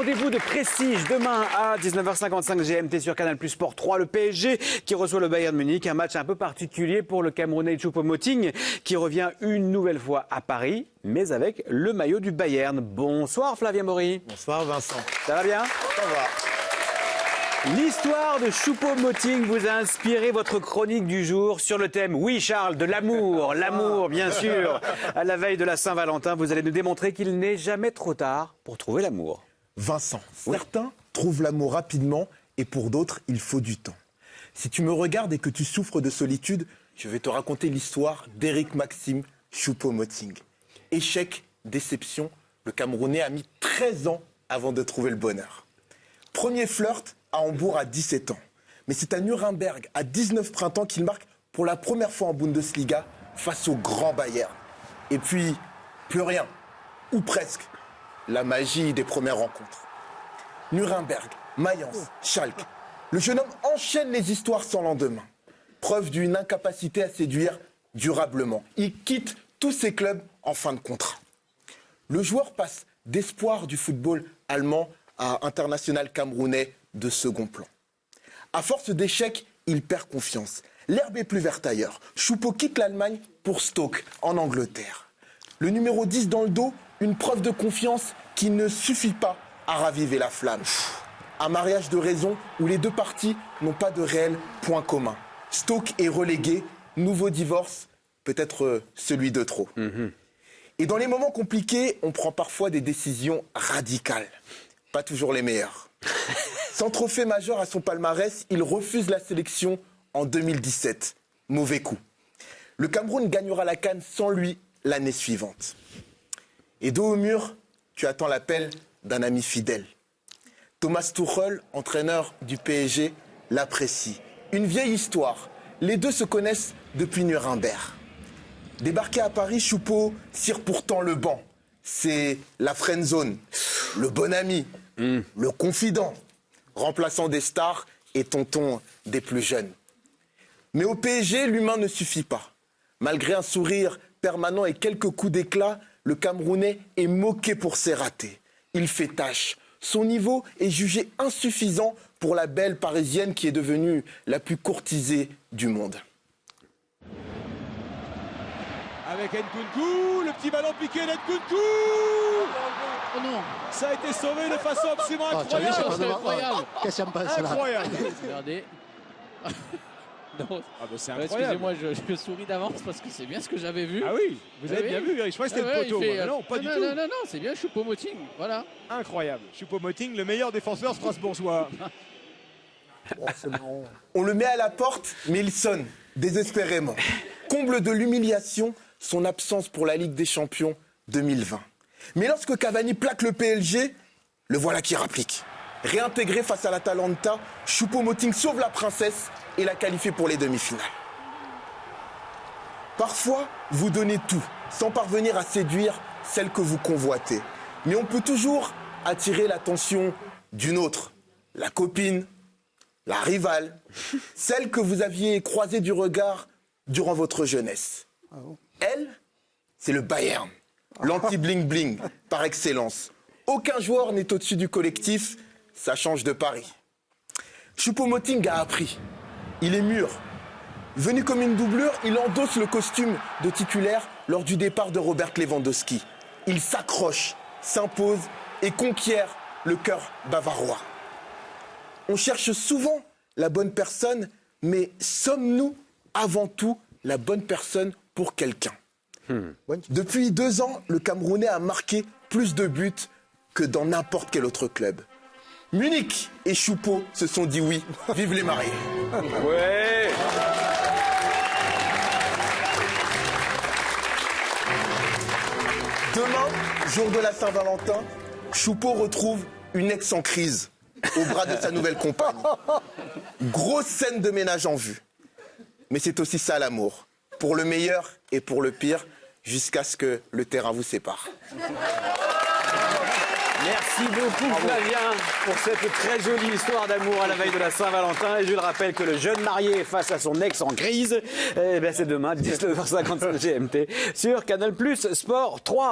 rendez-vous de prestige demain à 19h55 GMT sur Canal Plus Sport 3. Le PSG qui reçoit le Bayern Munich. Un match un peu particulier pour le Camerounais Choupo-Moting qui revient une nouvelle fois à Paris, mais avec le maillot du Bayern. Bonsoir Flavien Maury. Bonsoir Vincent. Ça va bien? Ça va. L'histoire de Choupo-Moting vous a inspiré votre chronique du jour sur le thème, oui Charles, de l'amour. L'amour, bien sûr. À la veille de la Saint-Valentin, vous allez nous démontrer qu'il n'est jamais trop tard pour trouver l'amour. Vincent, certains trouvent l'amour rapidement et pour d'autres, il faut du temps. Si tu me regardes et que tu souffres de solitude, je vais te raconter l'histoire d'Éric Maxime Choupo-Moting. Échec, déception, le Camerounais a mis 13 ans avant de trouver le bonheur. Premier flirt à Hambourg à 17 ans. Mais c'est à Nuremberg, à 19 printemps, qu'il marque pour la première fois en Bundesliga face au grand Bayern. Et puis, plus rien, ou presque. La magie des premières rencontres. Nuremberg, Mayence, Schalke. Le jeune homme enchaîne les histoires sans lendemain. Preuve d'une incapacité à séduire durablement. Il quitte tous ses clubs en fin de contrat. Le joueur passe d'espoir du football allemand à international camerounais de second plan. À force d'échecs, il perd confiance. L'herbe est plus verte ailleurs. Choupo quitte l'Allemagne pour Stoke, en Angleterre. Le numéro 10 dans le dos, une preuve de confiance qui ne suffit pas à raviver la flamme. Un mariage de raison où les deux parties n'ont pas de réel point commun. Stoke est relégué, nouveau divorce, peut-être celui de trop. Et dans les moments compliqués, on prend parfois des décisions radicales. Pas toujours les meilleures. Sans trophée majeur à son palmarès, il refuse la sélection en 2017. Mauvais coup. Le Cameroun gagnera la CAN sans lui l'année suivante. Et dos au mur, tu attends l'appel d'un ami fidèle. Thomas Tuchel, entraîneur du PSG, l'apprécie. Une vieille histoire. Les deux se connaissent depuis Nuremberg. Débarqué à Paris, Choupo cire pourtant le banc. C'est la friend zone, le bon ami, le confident, remplaçant des stars et tonton des plus jeunes. Mais au PSG, l'humain ne suffit pas. Malgré un sourire permanent et quelques coups d'éclat, le Camerounais est moqué pour ses ratés. Il fait tâche. Son niveau est jugé insuffisant pour la belle parisienne qui est devenue la plus courtisée du monde. Avec Nkunku, le petit ballon piqué d'Nkunku. Oh non. Ça a été sauvé de façon absolument Tu as vu, incroyable. c'est incroyable. Qu'est-ce qui me passe là? Incroyable. Regardez. Non. Ah bah c'est Ouais, incroyable. excusez-moi, je souris d'avance parce que c'est bien ce que j'avais vu. Ah oui, vous avez Ah bien oui. vu, je crois que c'était Ah ouais, le poteau. il fait, moi. Non, pas du tout. Non, c'est bien Choupo-Moting. Voilà. Incroyable. Choupo-Moting, le meilleur défenseur strasbourgeois. On le met à la porte, mais il sonne désespérément. Comble de l'humiliation, son absence pour la Ligue des Champions 2020. Mais lorsque Cavani plaque le PLG, le voilà qui rapplique. Réintégré face à l'Atalanta, Choupo-Moting sauve la princesse et la qualifie pour les demi-finales. Parfois, vous donnez tout, sans parvenir à séduire celle que vous convoitez. Mais on peut toujours attirer l'attention d'une autre, la copine, la rivale, celle que vous aviez croisée du regard durant votre jeunesse. Elle, c'est le Bayern, l'anti-bling-bling par excellence. Aucun joueur n'est au-dessus du collectif, ça change de pari. Choupo-Moting a appris, il est mûr. Venu comme une doublure, il endosse le costume de titulaire lors du départ de Robert Lewandowski. Il s'accroche, s'impose et conquiert le cœur bavarois. On cherche souvent la bonne personne, mais sommes-nous avant tout la bonne personne pour quelqu'un? Depuis 2 ans, le Camerounais a marqué plus de buts que dans n'importe quel autre club. Munich et Choupo se sont dit oui. Vive les mariés. Ouais. Demain, jour de la Saint-Valentin, Choupo retrouve une ex en crise au bras de sa nouvelle compagne. Grosse scène de ménage en vue. Mais c'est aussi ça l'amour. Pour le meilleur et pour le pire, jusqu'à ce que le terrain vous sépare. Merci beaucoup Flavien pour cette très jolie histoire d'amour à la veille de la Saint-Valentin. Et je le rappelle que le jeune marié face à son ex en crise, c'est demain 19h55 GMT sur Canal Plus Sport 3.